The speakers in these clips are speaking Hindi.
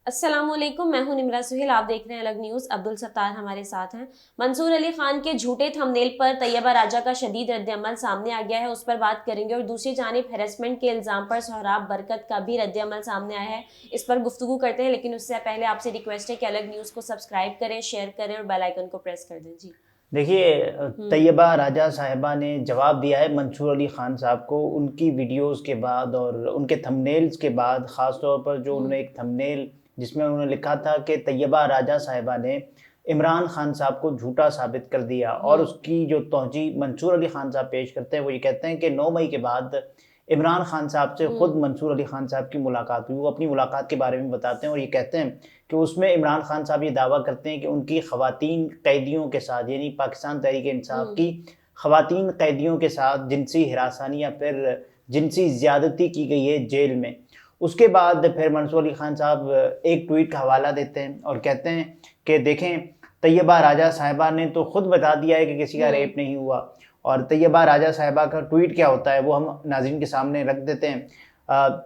अस्सलामुअलैकुम, मैं हूं निमरा सुहेल। आप देख रहे हैं अलग न्यूज़। अब्दुल सत्तार हमारे साथ हैं। मंसूर अली खान के झूठे थंबनेल पर तैयबा राजा का शदीद रद्दअमल सामने आ गया है, उस पर बात करेंगे। और दूसरी जानिब हैरेसमेंट के इल्ज़ाम पर सोहराब बरकत का भी रद्दअमल सामने आया है, इस पर गुफ्तगू करते हैं। लेकिन उससे पहले आपसे रिक्वेस्ट है कि अलग न्यूज़ को सब्सक्राइब करें, शेयर करें और बेल आइकन को प्रेस कर दें। जी देखिए, तैयबा राजा साहिबा ने जवाब दिया है मंसूर अली खान साहब को उनकी वीडियोस के बाद और उनके थंबनेल्स के बाद। ख़ास तौर पर जो उन्होंने एक थंबनेल जिसमें उन्होंने लिखा था कि तैयबा राजा साहिबा ने इमरान खान साहब को झूठा साबित कर दिया, और उसकी जो तौजीह मंसूर अली खान साहब पेश करते हैं वो ये कहते हैं कि 9 मई के बाद इमरान खान साहब से खुद मंसूर अली खान साहब की मुलाकात हुई। वो अपनी मुलाकात के बारे में बताते हैं और ये कहते हैं कि उसमें इमरान खान साहब ये दावा करते हैं कि उनकी ख़वातीन कैदियों के साथ, यानी पाकिस्तान तहरीक इंसाफ की ख़वातीन कैदियों के साथ जिनसी हिरासानी या फिर जिनसी ज़्यादती की गई है जेल में। उसके बाद फिर मंसूर अली खान साहब एक ट्वीट का हवाला देते हैं और कहते हैं कि देखें, तैयबा राजा साहिबा ने तो खुद बता दिया है कि किसी का रेप नहीं हुआ। और तैयबा राजा साहिबा का ट्वीट क्या होता है वो हम नाज़रीन के सामने रख देते हैं।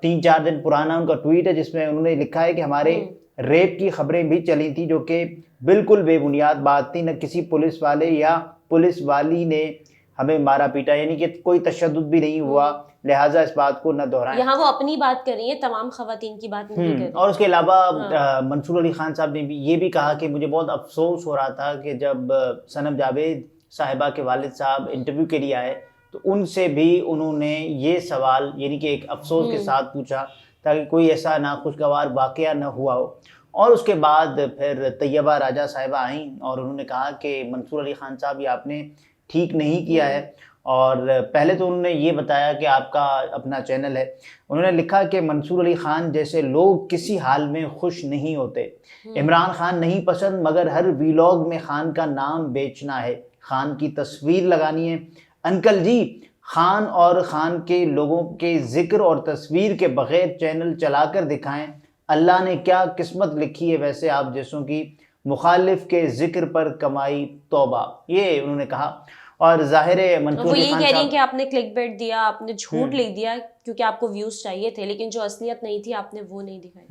3-4 दिन पुराना उनका ट्वीट है जिसमें उन्होंने लिखा है कि हमारे रेप की खबरें भी चली थी, जो कि बिल्कुल बेबुनियाद बात थी। न किसी पुलिस वाले या पुलिस वाली ने हमें मारा पीटा, यानी कि कोई तशद्दुद भी नहीं हुआ, लिहाजा इस बात को न दोहराएं। यहाँ वो अपनी बात कर रही है, तमाम खवातीन की बात नहीं कर रही। और उसके अलावा मंसूर अली खान साहब ने भी ये भी कहा कि मुझे बहुत अफसोस हो रहा था कि जब सनम जावेद साहिबा के वालिद साहब इंटरव्यू के लिए आए तो उनसे भी उन्होंने ये सवाल, यानी कि एक अफसोस के साथ पूछा, ताकि कोई ऐसा नाखुशगवार वाक़या न हुआ हो। और उसके बाद फिर तैयबा राजा साहिबा आईं और उन्होंने कहा कि मंसूर अली खान साहब, ये आपने ठीक नहीं किया है। और पहले तो उन्होंने ये बताया कि आपका अपना चैनल है। उन्होंने लिखा कि मंसूर अली खान जैसे लोग किसी हाल में खुश नहीं होते। इमरान खान नहीं पसंद, मगर हर वीलॉग में खान का नाम बेचना है, खान की तस्वीर लगानी है। अंकल जी, खान और खान के लोगों के जिक्र और तस्वीर के बगैर चैनल चलाकर दिखाएं। अल्लाह ने क्या किस्मत लिखी है वैसे आप जैसों की, मुखालिफ के जिक्र पर कमाई तौबा, ये उन्होंने कहा। और जाहिर है मंसूर वो अली यही खान कह रही हैं साहब, कि आपने क्लिकबेट दिया, आपने झूठ लिख दिया क्योंकि आपको व्यूज चाहिए थे, लेकिन जो असलियत नहीं थी आपने वो नहीं दिखाई।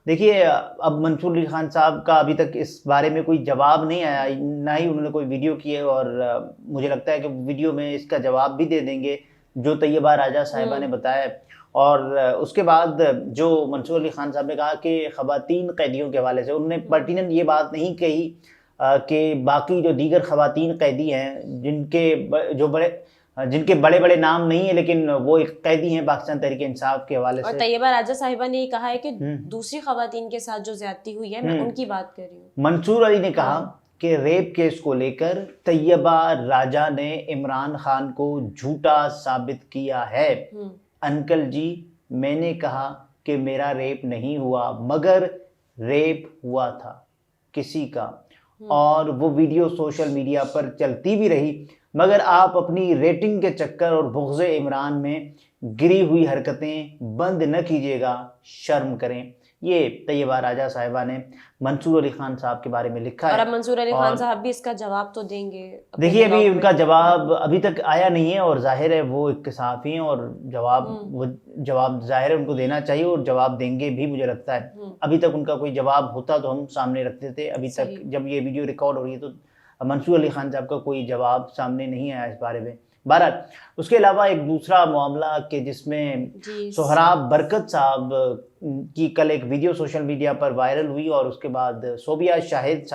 देखिए, अब मंसूर अली खान साहब का अभी तक इस बारे में कोई जवाब नहीं आया, ना ही उन्होंने कोई वीडियो की है। और मुझे लगता है कि वीडियो में इसका जवाब भी दे देंगे जो तैयबा राजा साहिबा ने बताया। और उसके बाद जो मंसूर अली खान साहब ने कहा कि ख़वातीन कैदियों के हवाले से उन्होंने पर्टिनेंट ये बात नहीं कही कि बाकी जो दीगर ख़वातीन कैदी हैं जिनके बड़े बड़े नाम नहीं है, लेकिन वो एक कैदी हैं पाकिस्तान तहरीक इंसाफ के हवाले और से। तैयबा राजा साहिबा ने ये कहा है कि दूसरी खवातीन के साथ जो ज्यादती हुई है, मैं उनकी बात कर रही हूँ। मंसूर अली ने कहा कि रेप केस को लेकर तैयबा राजा ने इमरान खान को झूठा साबित किया है। अंकल जी, मैंने कहा कि मेरा रेप नहीं हुआ, मगर रेप हुआ था किसी का, और वो वीडियो सोशल मीडिया पर चलती भी रही। मगर आप अपनी रेटिंग के चक्कर और बुग़्ज़ इमरान में गिरी हुई हरकतें बंद न कीजिएगा, शर्म करें। ये तैयबा राजा साहिबा ने मंसूर अली खान साहब के बारे में लिखा है। और अब मंसूर अली खान साहब भी इसका जवाब तो देंगे। देखिए, अभी उनका जवाब अभी तक आया नहीं है, और जाहिर है वो एक सहाफ़ी हैं और जवाब जाहिर है उनको देना चाहिए और जवाब देंगे भी, मुझे लगता है। अभी तक उनका कोई जवाब होता तो हम सामने रखते थे। अभी तक जब ये वीडियो रिकॉर्ड हो रही है तो मंसूर अली खान साहब का कोई जवाब सामने नहीं आया इस बारे में। बहरहाल, उसके अलावा एक दूसरा मामला कि जिसमें सोहराब बरकत साहब की कल एक वीडियो सोशल मीडिया पर वायरल हुई, और उसके बाद सोबिया शाहिद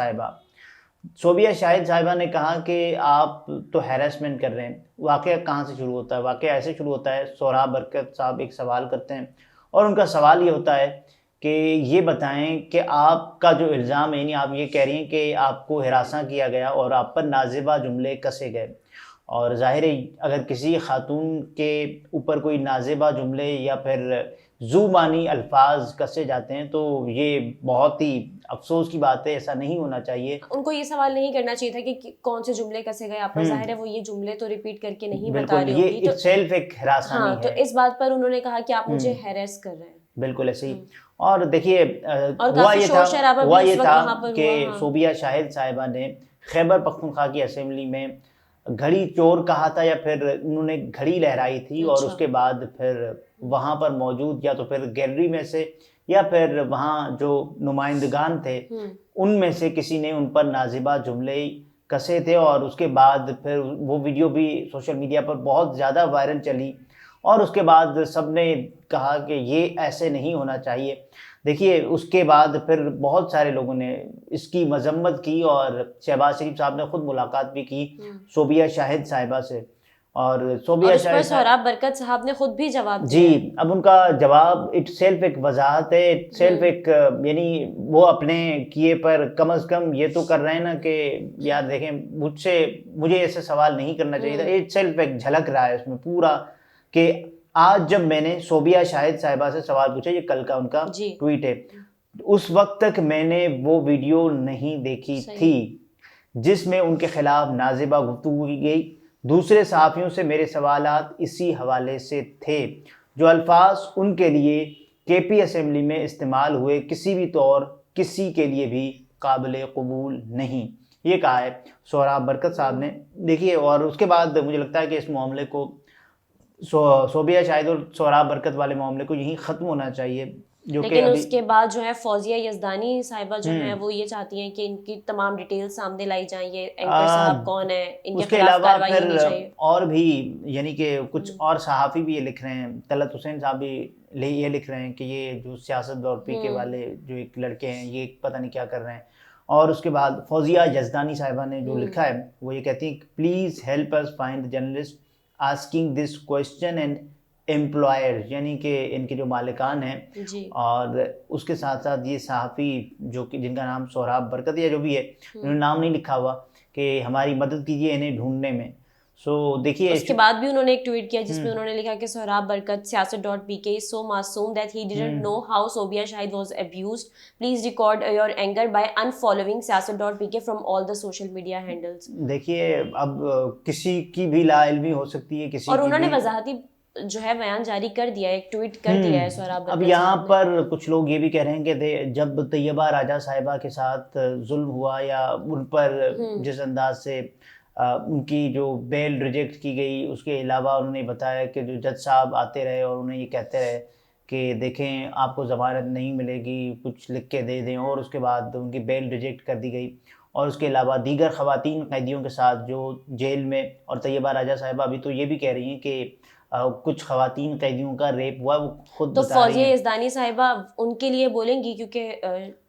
साहिबा ने कहा कि आप तो हैरेसमेंट कर रहे हैं। वाक़या कहाँ से शुरू होता है? वाक़या ऐसे शुरू होता है, सोहराब बरकत साहब एक सवाल करते हैं और उनका सवाल ये होता है कि ये बताएं कि आपका जो इल्ज़ाम है, यानी आप ये कह रही हैं कि आपको हिरासा किया गया और आप पर नाज़िबा जुमले कसे गए। और ज़ाहिर है अगर किसी खातून के ऊपर कोई नाज़िबा जुमले या फिर ज़ुबानी अल्फाज कसे जाते हैं तो ये बहुत ही अफसोस की बात है, ऐसा नहीं होना चाहिए। उनको ये सवाल नहीं करना चाहिए था कि कौन से जुमले कसे गए आप पर। जाहिर है वो ये जुमले तो रिपीट करके नहीं बता रही होंगी, ये सेल्फ एक हिरासानी है। तो इस बात पर उन्होंने कहा कि आप मुझे हैरेस कर रहे हैं। बिल्कुल ऐसे ही। और देखिए, हुआ ये था कि सोबिया शाहिद साहिबा ने खैबर पख्तूनख्वा की असेंबली में घड़ी चोर कहा था, या फिर उन्होंने घड़ी लहराई थी। और उसके बाद फिर वहाँ पर मौजूद या तो फिर गैलरी में से या फिर वहाँ जो नुमाइंदगान थे उनमें से किसी ने उन पर नाजिबा जुमले कसे थे, और उसके बाद फिर वो वीडियो भी सोशल मीडिया पर बहुत ज़्यादा वायरल चली, और उसके बाद सबने कहा कि ये ऐसे नहीं होना चाहिए। देखिए उसके बाद फिर बहुत सारे लोगों ने इसकी मजम्मत की, और शहबाज शरीफ साहब ने खुद मुलाकात भी की सोबिया शाहिद साहिबा से, और सोबिया और उस पर शाहिद सोहराब बरकत साहब ने खुद भी जवाब जी, दिया है। अब उनका जवाब इट सेल्फ एक वजाहत है, इट सेल्फ एक यानी वो अपने किए पर कम अज कम ये तो कर रहे हैं ना कि यार देखें मुझे ऐसे सवाल नहीं करना चाहिए था। इट सेल्फ एक झलक रहा है उसमें पूरा कि आज जब मैंने सोबिया शाहिद साहिबा से सवाल पूछा, ये कल का उनका ट्वीट है, उस वक्त तक मैंने वो वीडियो नहीं देखी थी जिसमें उनके खिलाफ नाजिबा गुफ्तगू की गई। दूसरे सहाफ़ियों से मेरे सवालात इसी हवाले से थे। जो अल्फाज उनके लिए केपी असेंबली में इस्तेमाल हुए किसी भी तौर किसी के लिए भी काबिल कबूल नहीं, ये कहा है सोहराब बरकत साहब ने। देखिए और उसके बाद मुझे लगता है कि इस मामले को सोबिया शाहिद और सोहराब बरकत वाले मामले को यहीं ख़त्म होना चाहिए। लेकिन उसके बाद जो है फौजिया यज़दानी साहिबा जो है वो ये चाहती हैं कि इनकी तमाम डिटेल सामने लाई जाएं, ये एंकर साहब कौन है, इनके खिलाफ कार्रवाई होनी चाहिए। और भी यानी कि कुछ और सहाफ़ी भी ये लिख रहे हैं, तलत हुसैन साहब भी ये लिख रहे हैं कि ये जो सियासत और पीके वाले जो एक लड़के हैं ये पता नहीं क्या कर रहे हैं। और उसके बाद फौजिया यज़दानी साहिबा ने जो लिखा है वो ये कहती हैं, please help us find the journalist asking this question and employer, यानी कि इनके जो मालिकान हैं, और उसके साथ साथ ये सहाफ़ी जो कि जिनका नाम सोहराब बरकत या जो भी है, उन्होंने नाम नहीं लिखा हुआ, कि हमारी मदद कीजिए इन्हें ढूंढने में। सो देखिए उसके बाद भी उन्होंने एक ट्वीट किया जिसमें उन्होंने लिखा कि सोहराब बरकत siyaset.pk is so मासूम that he didn't know how Sobia Shahid was abused. Please record your anger by unfollowing siyaset.pk from all the social media handles. देखिए अब किसी की भी लाइल्मी हो सकती है, किसी और की उन्होंने भी वजाहती जो है बयान जारी कर दिया है, एक ट्वीट कर दिया है सोहराब बरकत। अब यहाँ पर कुछ लोग ये भी कह रहे हैं कि जब तैयबा राजा साहिबा के साथ जुल्म हुआ या उन पर जिस अंदाज से उनकी जो बेल रिजेक्ट की गई, उसके अलावा उन्होंने बताया कि जो जज साहब आते रहे और उन्हें ये कहते रहे कि देखें आपको ज़मानत नहीं मिलेगी, कुछ लिख के दे दें, और उसके बाद उनकी बेल रिजेक्ट कर दी गई। और उसके अलावा दीगर ख़वातीन कैदियों के साथ जो जेल में, और तैयबा राजा साहिबा अभी तो ये भी कह रही हैं कि कुछ ख़वातीन कैदियों का रेप हुआ, वो खुद तो बता रही फौजिया हैं। यज़दानी साहिबा उनके लिए बोलेंगी, क्योंकि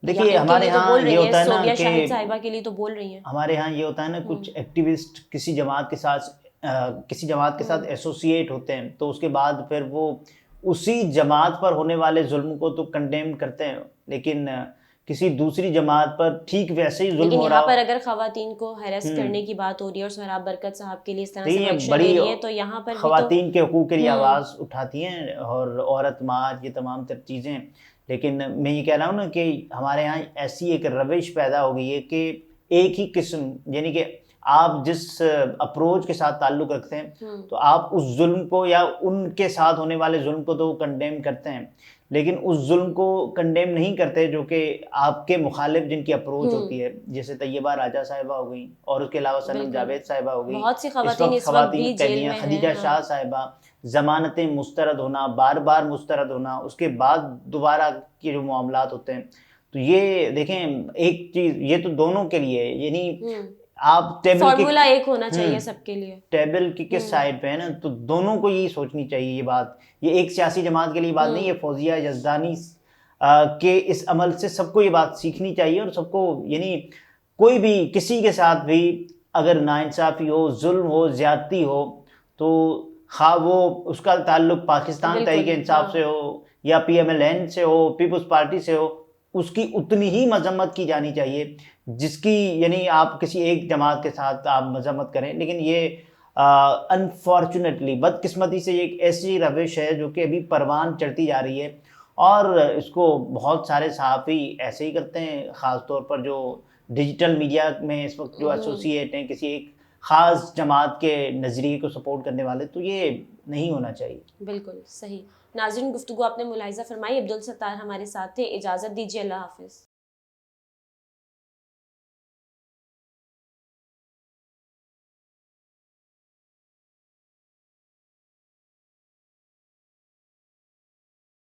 देखिए हमारे यहाँ ये होता है ना सोबिया शाहिद साहिबा के लिए तो बोल रही हैं। हमारे यहाँ ये होता है ना, कुछ एक्टिविस्ट किसी जमात के साथ एसोसिएट होते हैं, तो उसके बाद फिर वो उसी जमात पर होने वाले जुल्म को तो कंडेम करते हैं, लेकिन किसी दूसरी जमात पर ठीक वैसे ही जुल्म हो रहा है। पर अगर खवातीन को हैरेस करने की बात हो रही है और सोहराब बरकत साहब के लिए इस तरह से एक्शन ले रही है, तो यहाँ पर खवातीन के हकूक़ के लिए आवाज़ उठाती हैं, और औरत मार, ये तमाम तर चीज़ें। लेकिन मैं ये कह रहा हूँ ना कि हमारे यहाँ ऐसी एक रविश पैदा हो गई है कि एक ही किस्म, यानी कि आप जिस अप्रोच के साथ ताल्लुक़ रखते हैं तो आप उस जुल्म को या उनके साथ होने वाले जुल्म को तो कंडेम करते हैं, लेकिन उस जुल्म को कंडेम नहीं करते जो कि आपके मुखालिफ जिनकी अप्रोच होती है, जैसे तैयबा राजा साहिबा हो गई, और उसके अलावा सनम जावेद साहिबा हो गई, बहुत सी खवातीन कैदियाँ, खदीजा शाह साहिबा, ज़मानतें मुस्तरद होना, बार बार मुस्तरद होना, उसके बाद दोबारा के जो मामलात होते हैं। तो ये देखें एक चीज़, ये तो दोनों के लिए, यानी आप फॉर्मूला एक होना चाहिए सबके लिए, टेबल की किस साइड पे है ना, तो दोनों को यही सोचनी चाहिए। ये बात, ये एक सियासी जमात के लिए बात नहीं है, फौजिया यज़दानी के इस अमल से सबको ये बात सीखनी चाहिए, और सबको यानी कोई भी किसी के साथ भी अगर नाइंसाफ़ी हो, जुल्म हो, ज़्यादती हो, तो खा वो उसका ताल्लुक़ पाकिस्तान तहरीक इंसाफ से हो या PMLN से हो, पीपल्स पार्टी से हो, उसकी उतनी ही मजम्मत की जानी चाहिए जिसकी, यानी आप किसी एक जमात के साथ आप मजम्मत करें। लेकिन ये अनफॉर्चुनेटली, बदकिस्मती से, एक ऐसी रविश है जो कि अभी परवान चढ़ती जा रही है, और इसको बहुत सारे सहाफ़ी ऐसे ही करते हैं, ख़ास तौर पर जो डिजिटल मीडिया में इस वक्त जो एसोसिएट हैं किसी एक ख़ास जमात के नज़रिए को सपोर्ट करने वाले, तो ये नहीं होना चाहिए। बिल्कुल सही। नाज़रीन, गुफ्तगू आपने मुलाहिज़ा फरमाई। अब्दुल सत्तार हमारे साथ थे। इजाज़त दीजिए, अल्लाह हाफ़िज़।